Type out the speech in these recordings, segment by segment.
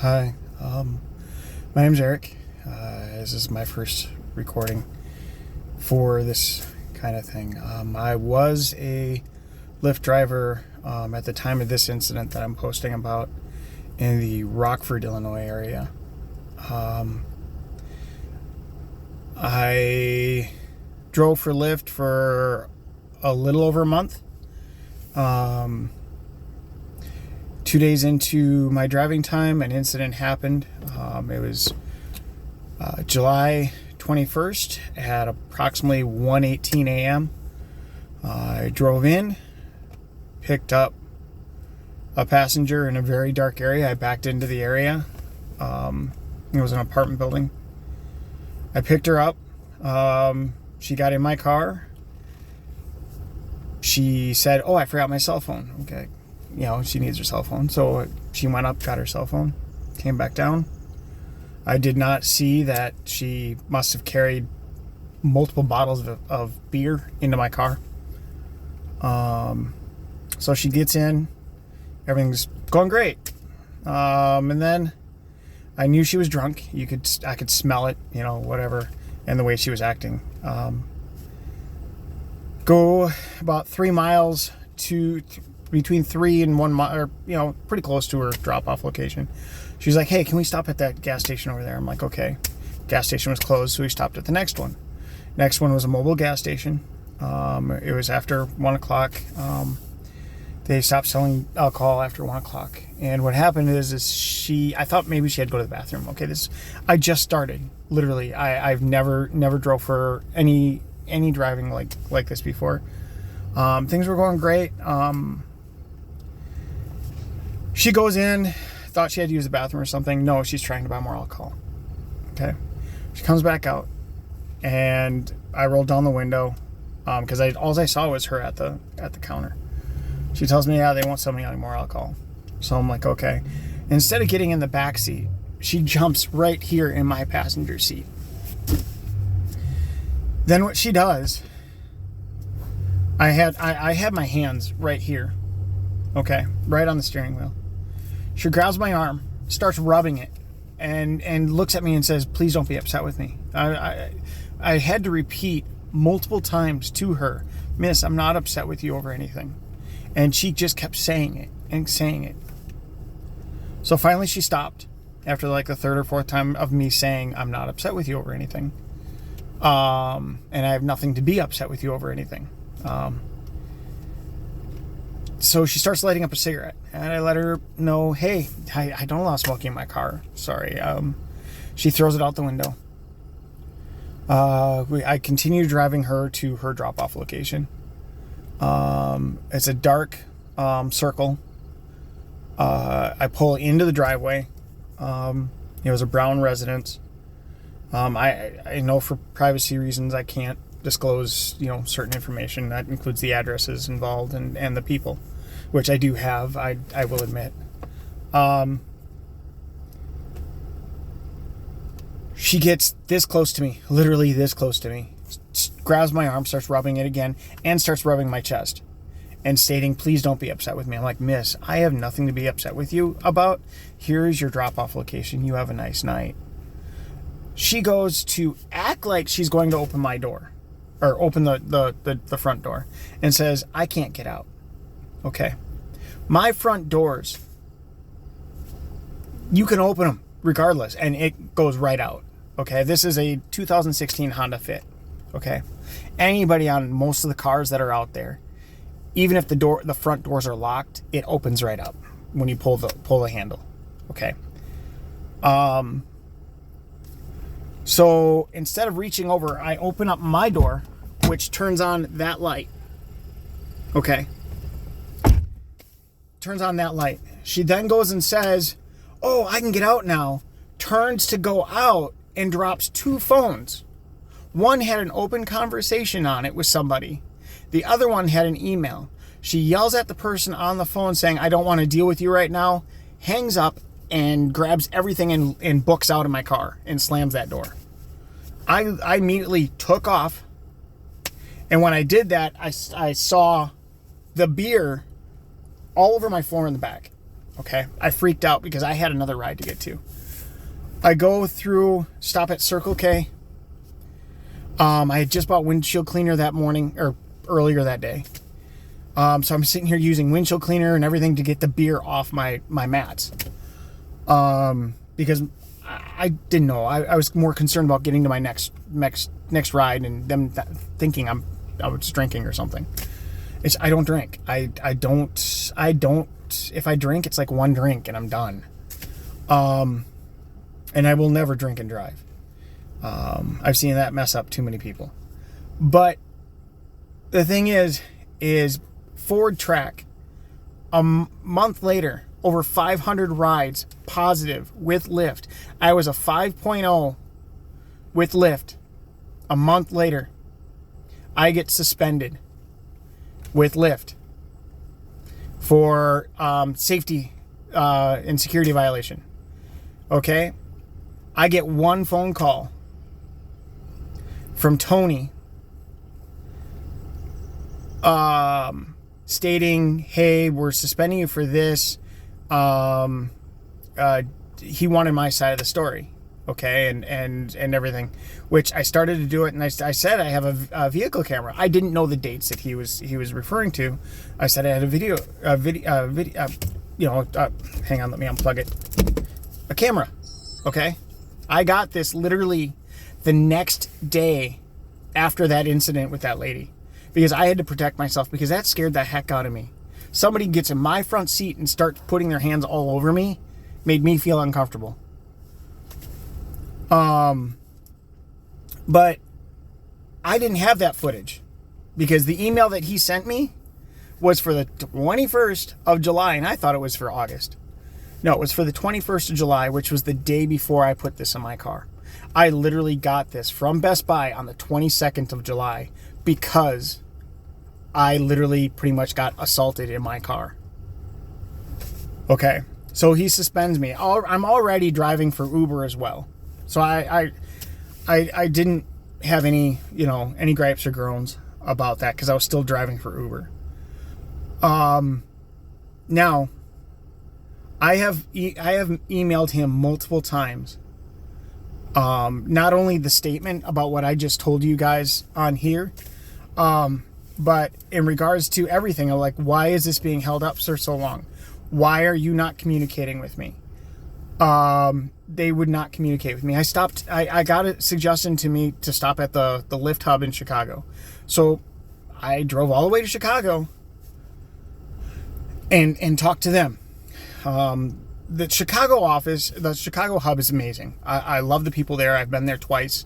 Hi, my name's Eric. This is my first recording for this kind of thing. I was a Lyft driver at the time of this incident that I'm posting about in the Rockford, Illinois area. I drove for Lyft for a little over a month. 2 days into my driving time, an incident happened. It was July 21st at approximately 1:18 a.m. I drove in, picked up a passenger in a very dark area. I backed into the area. It was an apartment building. I picked her up. She got in my car. She said, "Oh, I forgot my cell phone." Okay. She needs her cell phone. So she went up, got her cell phone, came back down. I did not see that she must have carried multiple bottles of beer into my car. So she gets in, everything's going great. And then I knew she was drunk. I could smell it, whatever, and the way she was acting. Go about 3 miles to between 3 and 1 mile, or pretty close to her drop-off location. She's like, "Hey, can we stop at that gas station over there?" I'm like, "Okay." Gas station was closed, so we stopped at the next one. Next one was a mobile gas station. It was after 1 o'clock. They stopped selling alcohol after 1 o'clock. And what happened is I thought maybe she had to go to the bathroom. Okay, I just started. Literally, I've never drove for any driving like this before. Things were going great. She goes in, thought she had to use the bathroom or something. No, she's trying to buy more alcohol. Okay. She comes back out, and I rolled down the window because all I saw was her at the counter. She tells me, "Yeah, they won't sell me any more alcohol." So I'm like, "Okay." Instead of getting in the back seat, she jumps right here in my passenger seat. Then what she does, I had my hands right here, okay, right on the steering wheel. She grabs my arm, starts rubbing it, and looks at me and says, "Please don't be upset with me." I had to repeat multiple times to her, "Miss, I'm not upset with you over anything." And she just kept saying it and saying it. So finally she stopped after like the third or fourth time of me saying, "I'm not upset with you over anything. And I have nothing to be upset with you over anything." So she starts lighting up a cigarette, and I let her know, "Hey, I don't allow smoking in my car. Sorry." She throws it out the window. I continue driving her to her drop-off location. It's a dark circle. I pull into the driveway. It was a brown residence. I know for privacy reasons I can't disclose certain information. That includes the addresses involved and the people, which I do have, I will admit. She gets this close to me, literally this close to me, grabs my arm, starts rubbing it again, and starts rubbing my chest and stating, "Please don't be upset with me." I'm like, "Miss, I have nothing to be upset with you about. Here is your drop-off location. You have a nice night." She goes to act like she's going to open my door, or open the front door, and says, "I can't get out." Okay. My front doors, you can open them regardless, and it goes right out. Okay. This is a 2016 Honda Fit. Okay. Anybody on most of the cars that are out there, even if the front doors are locked, it opens right up when you pull the handle. Okay. So instead of reaching over, I open up my door, which turns on that light. Okay. Turns on that light. She then goes and says, "Oh, I can get out now." Turns to go out and drops 2 phones. One had an open conversation on it with somebody. The other one had an email. She yells at the person on the phone saying, "I don't want to deal with you right now," hangs up and grabs everything and books out of my car and slams that door. I immediately took off. And when I did that, I saw the beer all over my floor in the back. Okay. I freaked out because I had another ride to get to. I go through, stop at Circle K. I had just bought windshield cleaner that morning, or earlier that day. So I'm sitting here using windshield cleaner and everything to get the beer off my mats. Because I didn't know. I was more concerned about getting to my next ride and them thinking I was drinking or something. I don't drink. I don't. If I drink, it's like one drink and I'm done. And I will never drink and drive. I've seen that mess up too many people. But the thing is Ford Track, a month later, over 500 rides positive with Lyft. I was a 5.0 with Lyft. A month later, I get suspended with Lyft for safety and security violation. Okay? I get one phone call from Tony stating, hey, we're suspending you for this. He wanted my side of the story, okay, and everything, which I started to do it, and I said I have a vehicle camera. I didn't know the dates that he was referring to. I said I had a video, hang on, let me unplug it. A camera, okay. I got this literally the next day after that incident with that lady, because I had to protect myself, because that scared the heck out of me. Somebody gets in my front seat and starts putting their hands all over me, made me feel uncomfortable. But I didn't have that footage, because the email that he sent me was for the 21st of July, and I thought it was for August. No, it was for the 21st of July, which was the day before I put this in my car. I literally got this from Best Buy on the 22nd of July because I literally pretty much got assaulted in my car. Okay, so he suspends me. I'm already driving for Uber as well. So I didn't have any gripes or groans about that, because I was still driving for Uber. Now, I have emailed him multiple times. Not only the statement about what I just told you guys on here, but in regards to everything, like, why is this being held up for so long? Why are you not communicating with me? They would not communicate with me. I got a suggestion to me to stop at the Lyft hub in Chicago. So I drove all the way to Chicago and talked to them. The Chicago office, the Chicago hub is amazing. I love the people there. I've been there twice.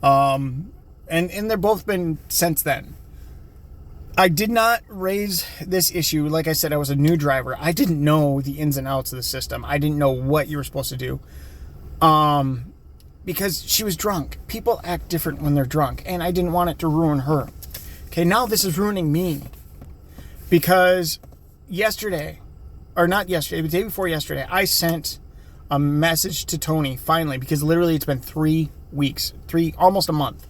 And they've both been since then. I did not raise this issue. Like I said, I was a new driver. I didn't know the ins and outs of the system. I didn't know what you were supposed to do. Because she was drunk. People act different when they're drunk, and I didn't want it to ruin her. Okay, now this is ruining me. Because yesterday, or not yesterday, but the day before yesterday, I sent a message to Tony, finally, because literally it's been 3 weeks, almost a month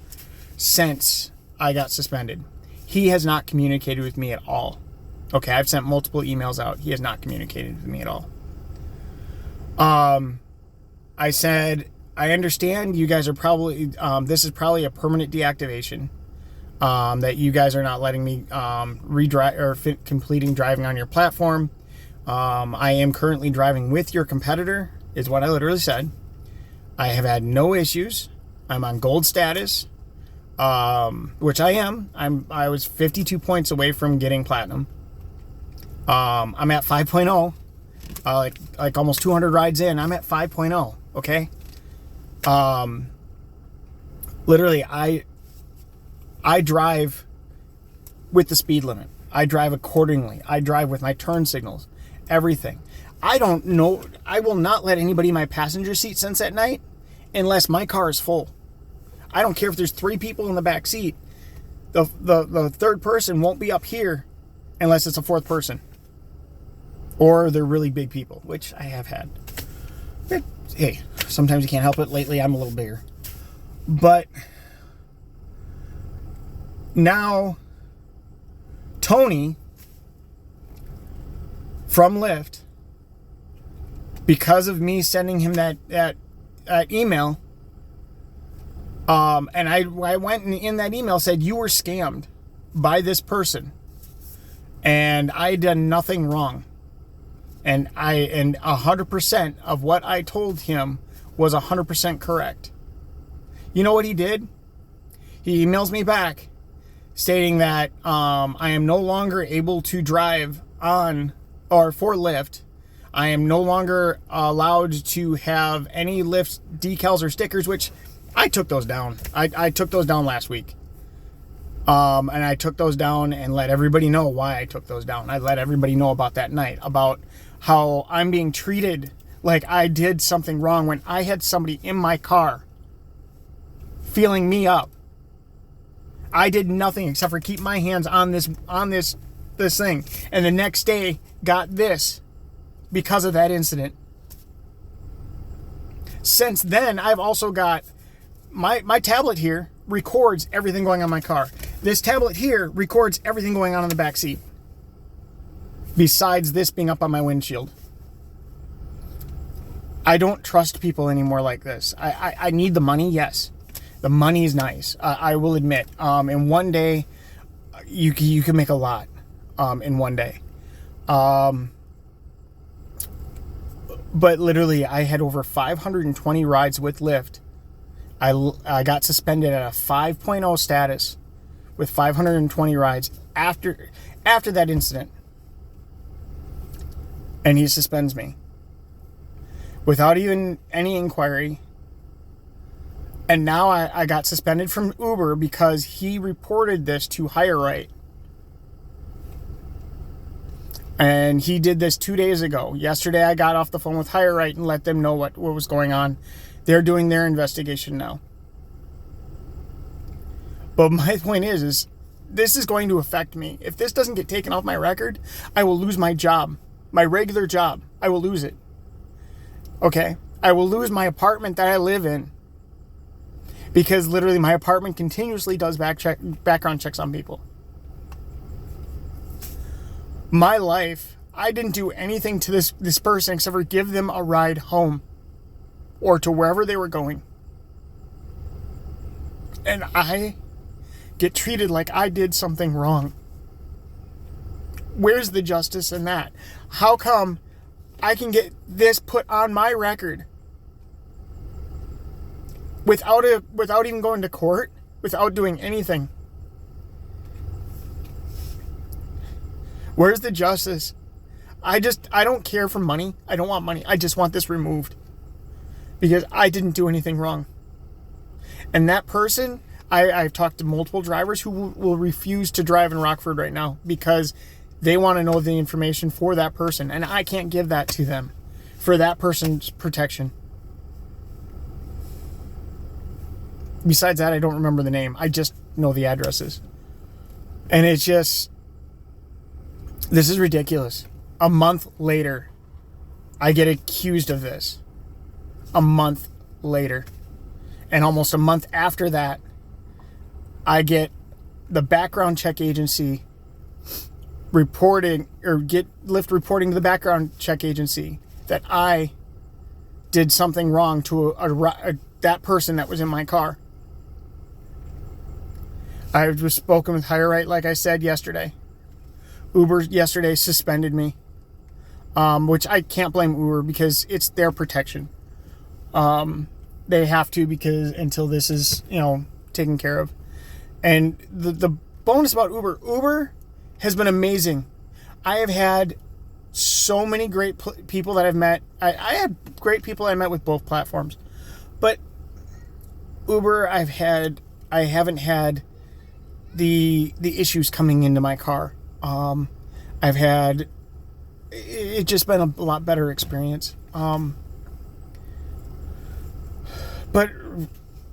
since I got suspended. He has not communicated with me at all. Okay, I've sent multiple emails out. He has not communicated with me at all. I said, I understand you guys are probably, this is probably a permanent deactivation, that you guys are not letting me completing driving on your platform. I am currently driving with your competitor, is what I literally said. I have had no issues. I'm on gold status, which I am. I was 52 points away from getting platinum. I'm at 5.0, like almost 200 rides in. I'm at 5.0. Okay. Literally, I drive with the speed limit. I drive accordingly. I drive with my turn signals, everything. I don't know. I will not let anybody in my passenger seat since at night unless my car is full. I don't care if there's 3 people in the back seat. The third person won't be up here unless it's a 4th person. Or they're really big people, which I have had. But, hey, sometimes you can't help it. Lately, I'm a little bigger. But now, Tony from Lyft because of me sending him that email. And I went in that email said, you were scammed by this person. And I done nothing wrong. And 100% of what I told him was 100% correct. You know what he did? He emails me back stating that I am no longer able to drive on or for Lyft. I am no longer allowed to have any Lyft decals or stickers, which I took those down. I took those down last week. And I took those down and let everybody know why I took those down. I let everybody know about that night, about how I'm being treated like I did something wrong when I had somebody in my car feeling me up. I did nothing except for keep my hands on this thing. And the next day got this because of that incident. Since then, I've also got my tablet here records everything going on in my car. This tablet here records everything going on in the back seat. Besides this being up on my windshield. I don't trust people anymore like this. I need the money, yes. The money is nice. I will admit. In one day, you can make a lot. In one day. But literally, I had over 520 rides with Lyft. I got suspended at a 5.0 status with 520 rides after that incident. And he suspends me without even any inquiry. And now I got suspended from Uber because he reported this to HireRight. And he did this 2 days ago. Yesterday, I got off the phone with HireRight and let them know what was going on. They're doing their investigation now. But my point is this is going to affect me. If this doesn't get taken off my record, I will lose my job. My regular job. I will lose it. Okay? I will lose my apartment that I live in. Because literally my apartment continuously does background checks on people. My life, I didn't do anything to this person except for give them a ride home. Or to wherever they were going. And I get treated like I did something wrong. Where's the justice in that? How come I can get this put on my record without even going to court, without doing anything? Where's the justice? I don't care for money. I don't want money. I just want this removed. Because I didn't do anything wrong. And that person, I've talked to multiple drivers who will refuse to drive in Rockford right now because they want to know the information for that person. And I can't give that to them for that person's protection. Besides that, I don't remember the name. I just know the addresses. And it's just, this is ridiculous. A month later, I get accused of this. A month later. And almost a month after that, I get the background check agency reporting, or get Lyft reporting to the background check agency that I did something wrong to that person that was in my car. I was spoken with HireRight, like I said yesterday. Uber yesterday suspended me, which I can't blame Uber because it's their protection. They have to, because until this is, taken care of. And the bonus about Uber has been amazing. I have had so many great people that I've met. I had great people I met with both platforms, but Uber, I haven't had the issues coming into my car. I've had, it's just been a lot better experience. But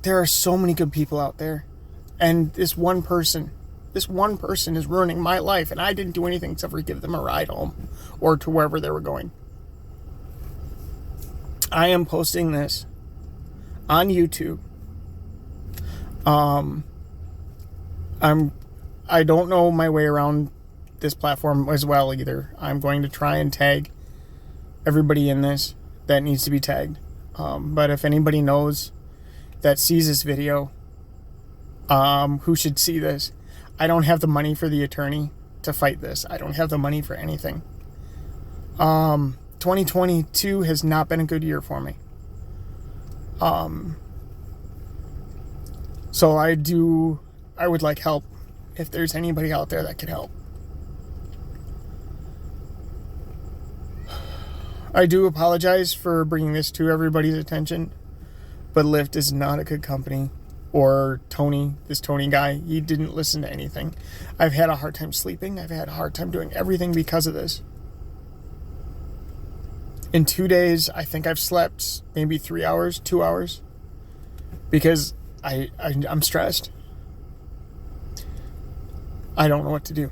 there are so many good people out there. And this one person is ruining my life. And I didn't do anything except for give them a ride home or to wherever they were going. I am posting this on YouTube. I don't know my way around this platform as well either. I'm going to try and tag everybody in this. that needs to be tagged. But if anybody knows that sees this video, who should see this, I don't have the money for the attorney to fight this. I don't have the money for anything. 2022 has not been a good year for me. So I would like help if there's anybody out there that can help. I do apologize for bringing this to everybody's attention, but Lyft is not a good company. Or this Tony guy, he didn't listen to anything. I've had a hard time sleeping. I've had a hard time doing everything because of this. In 2 days, I think I've slept maybe 3 hours, 2 hours, because I'm stressed. I don't know what to do.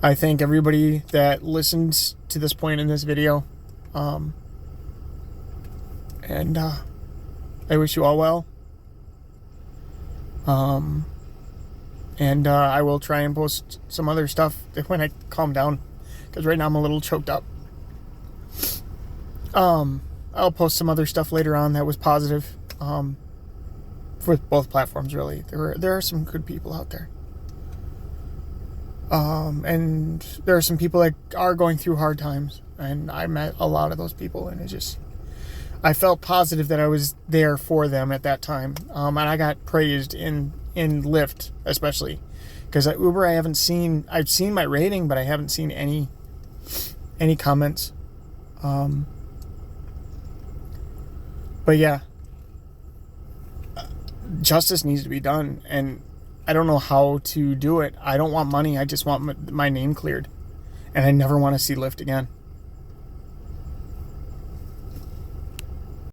I thank everybody that listens to this point in this video. And I wish you all well. And I will try and post some other stuff when I calm down, because right now I'm a little choked up. I'll post some other stuff later on that was positive, for both platforms, really. There are some good people out there. And there are some people that are going through hard times, and I met a lot of those people, and I felt positive that I was there for them at that time. And I got praised in Lyft, especially, because at Uber I've seen my rating, but I haven't seen any comments. But yeah, justice needs to be done, and I don't know how to do it. I don't want money. I just want my name cleared, and I never want to see Lyft again.